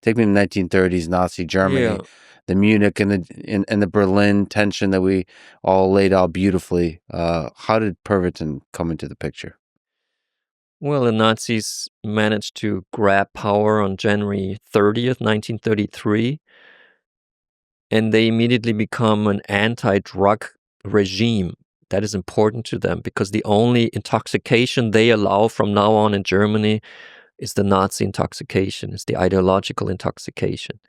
Take me to 1930s Nazi Germany, Yeah. the Munich and the Berlin tension that we all laid out beautifully. How did Pervitin come into the picture? Well, the Nazis managed to grab power on January 30th, 1933, and they immediately become an anti-drug regime. That is important to them because the only intoxication they allow from now on in Germany is the Nazi intoxication, is the ideological intoxication.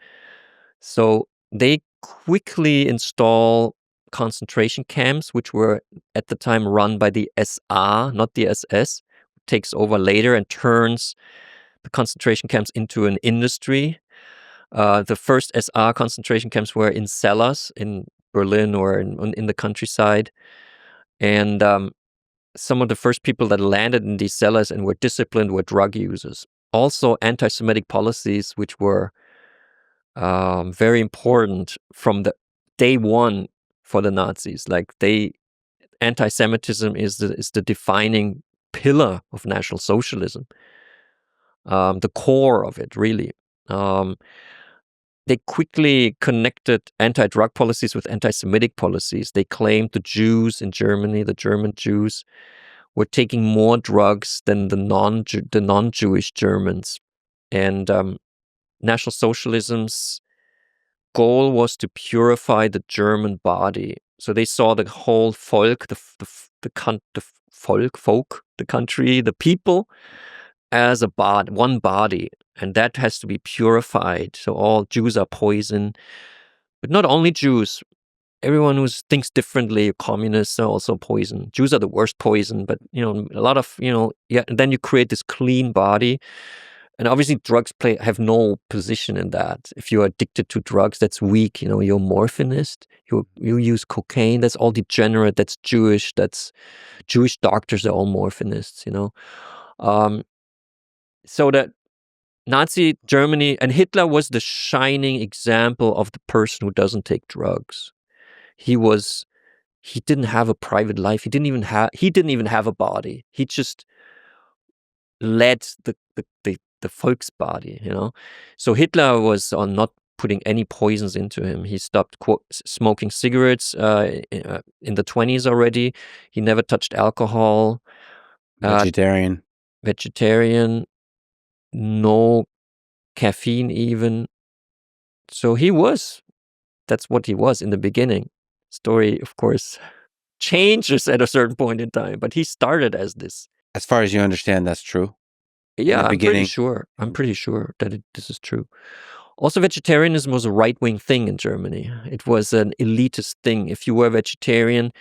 So they quickly install concentration camps, which were at the time run by the SA, not the SS, takes over later and turns the concentration camps into an industry. The first SA concentration camps were in cellars in Berlin or in the countryside. And some of the first people that landed in these cellars and were disciplined were drug users. Also, anti-Semitic policies, which were very important from the day one for the Nazis. Like anti-Semitism is the defining pillar of National Socialism, the core of it, really. They quickly connected anti-drug policies with anti-Semitic policies. They claimed the Jews in Germany, the German Jews, were taking more drugs than the non-Jewish Germans. And National Socialism's goal was to purify the German body. So they saw the whole folk, the country, the people, as one body, and that has to be purified. So all Jews are poison, but not only Jews. Everyone who thinks differently, communists are also poison. Jews are the worst poison, but a lot of and then you create this clean body. And obviously drugs have no position in that. If you're addicted to drugs, that's weak. You're a morphinist. You use cocaine, that's all degenerate, that's Jewish, that's Jewish doctors are all morphinists, So that Nazi Germany, and Hitler was the shining example of the person who doesn't take drugs. He didn't have a private life. He didn't even have a body. He just led the Volksbody, So Hitler was on not putting any poisons into him. He stopped smoking cigarettes in the 1920s already. He never touched alcohol. Vegetarian, no caffeine even. So that's what he was in the beginning. Story, of course, changes at a certain point in time, but he started as this. As far as you understand, that's true? Yeah, I'm pretty sure that this is true. Also, vegetarianism was a right-wing thing in Germany. It was an elitist thing. If you were vegetarian,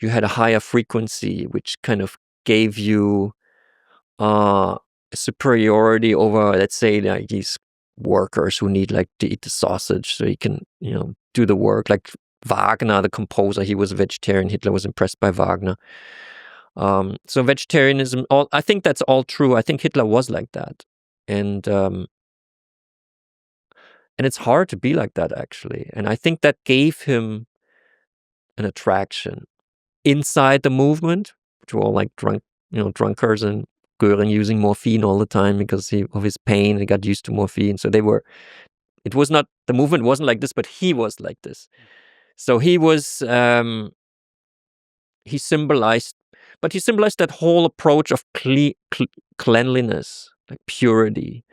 you had a higher frequency, which kind of gave you superiority over, let's say, like these workers who need to eat the sausage so he can, do the work. Like Wagner, the composer, he was a vegetarian. Hitler was impressed by Wagner. So vegetarianism, I think that's all true. I think Hitler was like that. And it's hard to be like that, actually. And I think that gave him an attraction inside the movement, which were all like drunkards, and Goering using morphine all the time because of his pain. He got used to morphine. So the movement wasn't like this, but he was like this. So he symbolized that whole approach of cleanliness, like purity.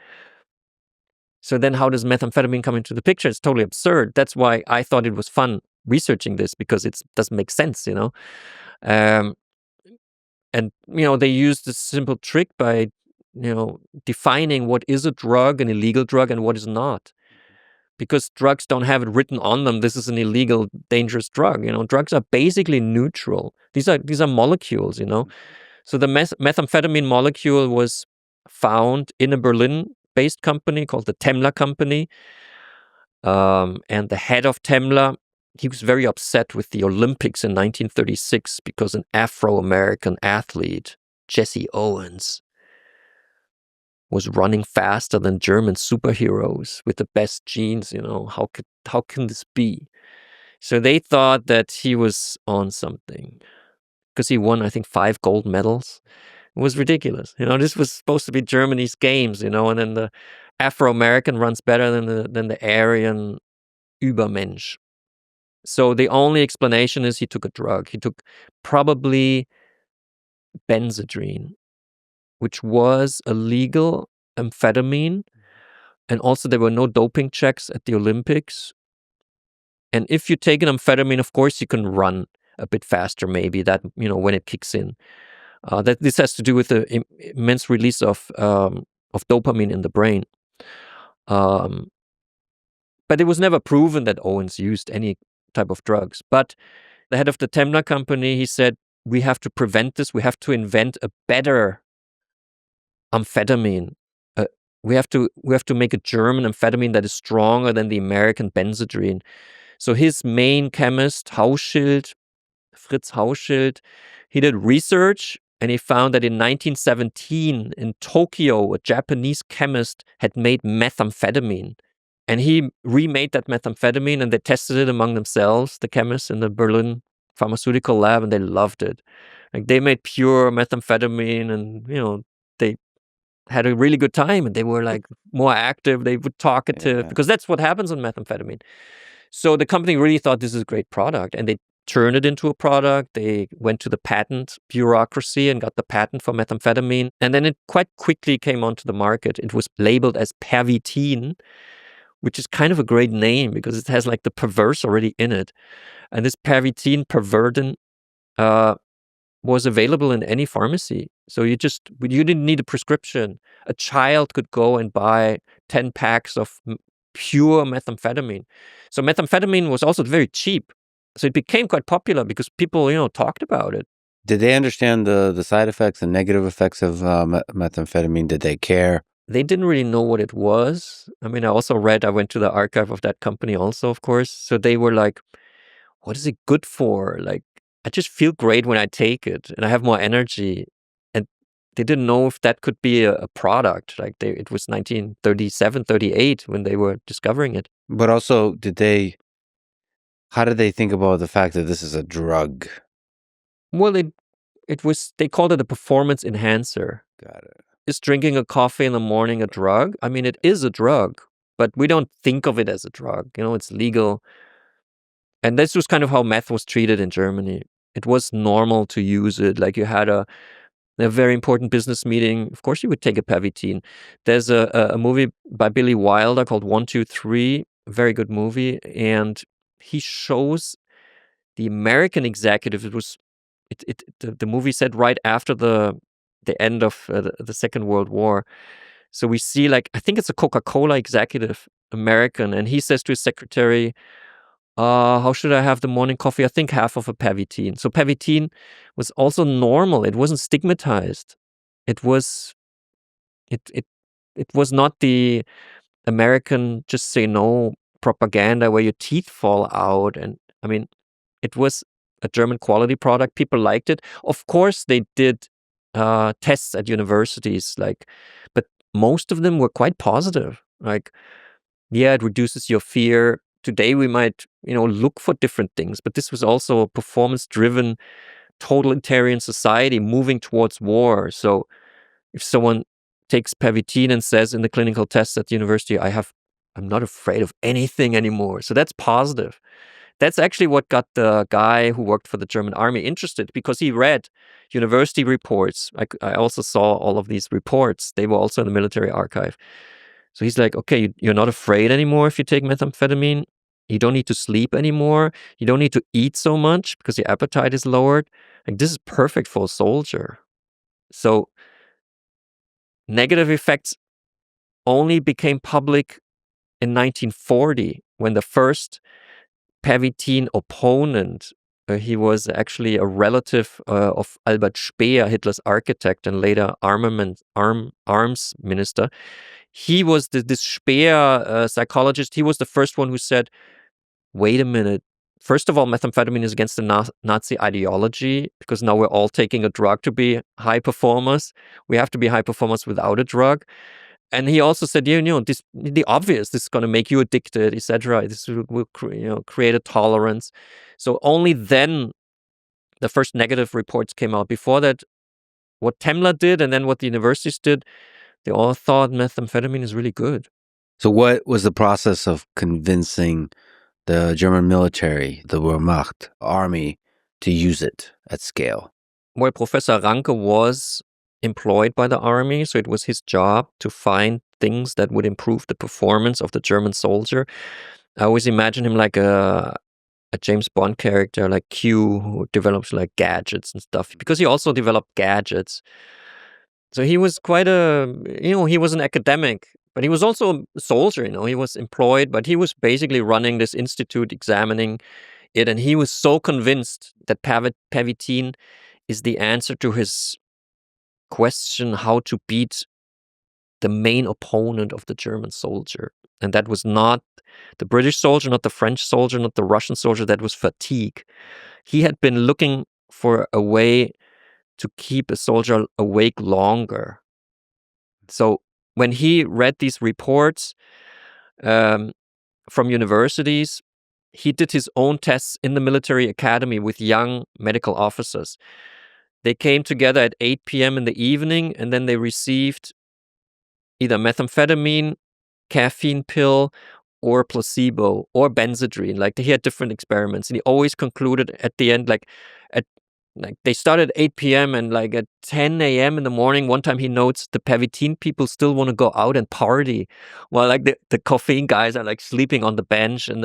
So then how does methamphetamine come into the picture? It's totally absurd. That's why I thought it was fun researching this, because it doesn't make sense, And, they used this simple trick by, defining what is a drug, an illegal drug, and what is not. Because drugs don't have it written on them, this is an illegal, dangerous drug. Drugs are basically neutral. These are molecules, So the methamphetamine molecule was found in a Berlin-based company called the Temmler Company. And the head of Temmler, he was very upset with the Olympics in 1936 because an Afro-American athlete, Jesse Owens, was running faster than German superheroes with the best genes. How can this be? So they thought that he was on something because he won, I think, 5 gold medals. It was ridiculous. This was supposed to be Germany's games, and then Afro-American runs better than the Aryan Übermensch. So the only explanation is he took a drug. He took probably Benzedrine, which was a legal amphetamine. And also there were no doping checks at the Olympics. And if you take an amphetamine, of course, you can run a bit faster, maybe, that, when it kicks in. That this has to do with the immense release of dopamine in the brain. But it was never proven that Owens used any type of drugs. But the head of the Temmler company, he said, we have to prevent this. We have to invent a better amphetamine. We have to make a German amphetamine that is stronger than the American Benzedrine. So his main chemist, Fritz Hauschild, he did research and he found that in 1917 in Tokyo, a Japanese chemist had made methamphetamine. And he remade that methamphetamine and they tested it among themselves, the chemists in the Berlin pharmaceutical lab, and they loved it. Like they made pure methamphetamine and, they had a really good time and they were like more active. They were talkative because that's what happens on methamphetamine. So the company really thought this is a great product and they turned it into a product. They went to the patent bureaucracy and got the patent for methamphetamine. And then it quite quickly came onto the market. It was labeled as Pervitin, which is kind of a great name because it has like the perverse already in it. And this Pervitin was available in any pharmacy. So you didn't need a prescription. A child could go and buy 10 packs of pure methamphetamine. So methamphetamine was also very cheap. So it became quite popular because people, talked about it. Did they understand the side effects and negative effects of methamphetamine? Did they care? They didn't really know what it was. I mean, I went to the archive of that company also, of course. So they were like, what is it good for? Like, I just feel great when I take it and I have more energy. And they didn't know if that could be a product. Like it was 1937, 38 when they were discovering it. But also, how did they think about the fact that this is a drug? Well, they called it a performance enhancer. Got it. Is drinking a coffee in the morning a drug? I mean, it is a drug, but we don't think of it as a drug. It's legal. And this was kind of how meth was treated in Germany. It was normal to use it. Like you had a very important business meeting. Of course, you would take a Pervitin. There's a movie by Billy Wilder called 1, 2, 3, a very good movie. And he shows the American executive. The movie said right after the end of the Second World War. So we see I think it's a Coca-Cola executive, American, and he says to his secretary, how should I have the morning coffee? I think half of a Pervitin. So Pervitin was also normal. It wasn't stigmatized. It was not the American just say no propaganda where your teeth fall out. And I mean, it was a German quality product. People liked it. Of course, they did tests at universities, but most of them were quite positive. It reduces your fear. Today we might, look for different things, but this was also a performance-driven totalitarian society moving towards war. So if someone takes Pervitin and says in the clinical tests at the university, I'm not afraid of anything anymore. So that's positive. That's actually what got the guy who worked for the German army interested, because he read university reports. I also saw all of these reports. They were also in the military archive. So he's like, okay, you're not afraid anymore if you take methamphetamine. You don't need to sleep anymore. You don't need to eat so much because your appetite is lowered. This is perfect for a soldier. So negative effects only became public in 1940 when the first Pervitin opponent, he was actually a relative of Albert Speer, Hitler's architect and later arms minister. He was this Speer psychologist. He was the first one who said, wait a minute. First of all, methamphetamine is against the Nazi ideology because now we're all taking a drug to be high performers. We have to be high performers without a drug. And he also said, the obvious, this is going to make you addicted, etc. This will create a tolerance. So only then the first negative reports came out. Before that, what Temmler did and then what the universities did, They all thought methamphetamine is really good. So what was the process of convincing the German military, the Wehrmacht army, to use it at scale? Well, Professor Ranke was employed by the army, so it was his job to find things that would improve the performance of the German soldier. I always imagine him like a James Bond character, like Q, who develops like gadgets and stuff, because he also developed gadgets. So he was quite he was an academic, but he was also a soldier, he was employed, but he was basically running this institute, examining it, and he was so convinced that Pervitin is the answer to his question how to beat the main opponent of the German soldier. And that was not the British soldier, not the French soldier, not the Russian soldier, that was fatigue. He had been looking for a way to keep a soldier awake longer. So when he read these reports from universities, he did his own tests in the military academy with young medical officers. They came together at 8 p.m. in the evening, and then they received either methamphetamine, caffeine pill, or placebo, or Benzedrine. Like, he had different experiments, and he always concluded at the end, they started at 8 p.m. and like at 10 a.m. in the morning, one time he notes the Pervitin people still want to go out and party, while like the caffeine guys are like sleeping on the bench. And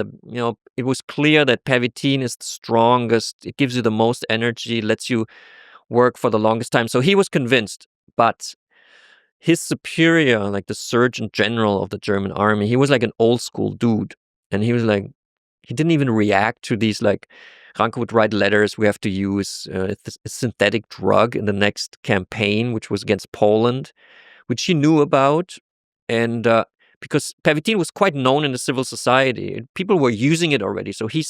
it was clear that Pervitin is the strongest. It gives you the most energy, lets you work for the longest time. So he was convinced, but his superior, like the Surgeon General of the German army, he was like an old school dude. And he was like, he didn't even react to these, like, Ranke would write letters, we have to use a synthetic drug in the next campaign, which was against Poland, which he knew about. And because Pervitin was quite known in the civil society, people were using it already. So he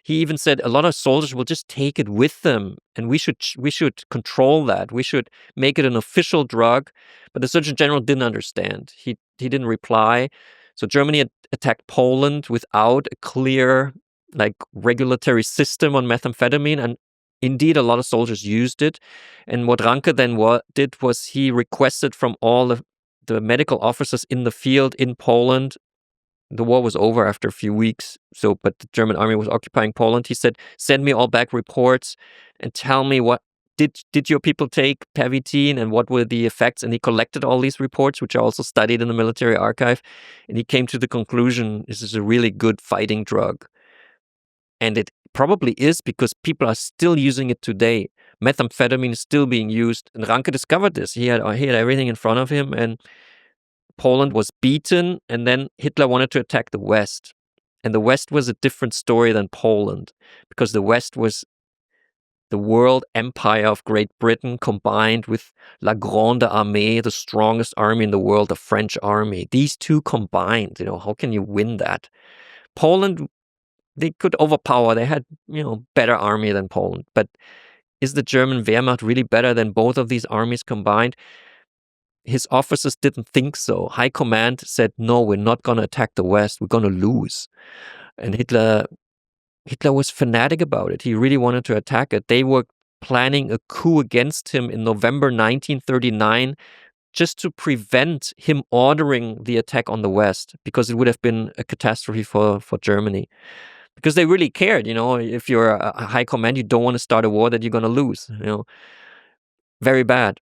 even said a lot of soldiers will just take it with them, and we should control that. We should make it an official drug. But the Surgeon General didn't understand. He didn't reply. So Germany had attacked Poland without a clear, like, regulatory system on methamphetamine, and indeed a lot of soldiers used it. And what Ranke then did was he requested from all the medical officers in the field in Poland. The war was over after a few weeks, but the German army was occupying Poland. He said, send me all back reports and tell me what did your people take Pervitin and what were the effects. And he collected all these reports, which are also studied in the military archive. And he came to the conclusion, this is a really good fighting drug. And it probably is, because people are still using it today. Methamphetamine is still being used. And Ranke discovered this. He had everything in front of him, and Poland was beaten, and then Hitler wanted to attack the West. And the West was a different story than Poland, because the West was the world empire of Great Britain combined with La Grande Armée, the strongest army in the world, the French army. These two combined, how can you win that? Poland, they could overpower. They had, better army than Poland. But is the German Wehrmacht really better than both of these armies combined? His officers didn't think so. High command said, no, we're not going to attack the West. We're going to lose. And Hitler was fanatic about it. He really wanted to attack it. They were planning a coup against him in November 1939 just to prevent him ordering the attack on the West, because it would have been a catastrophe for Germany. Because they really cared, if you're a high command, you don't want to start a war that you're going to lose, very bad.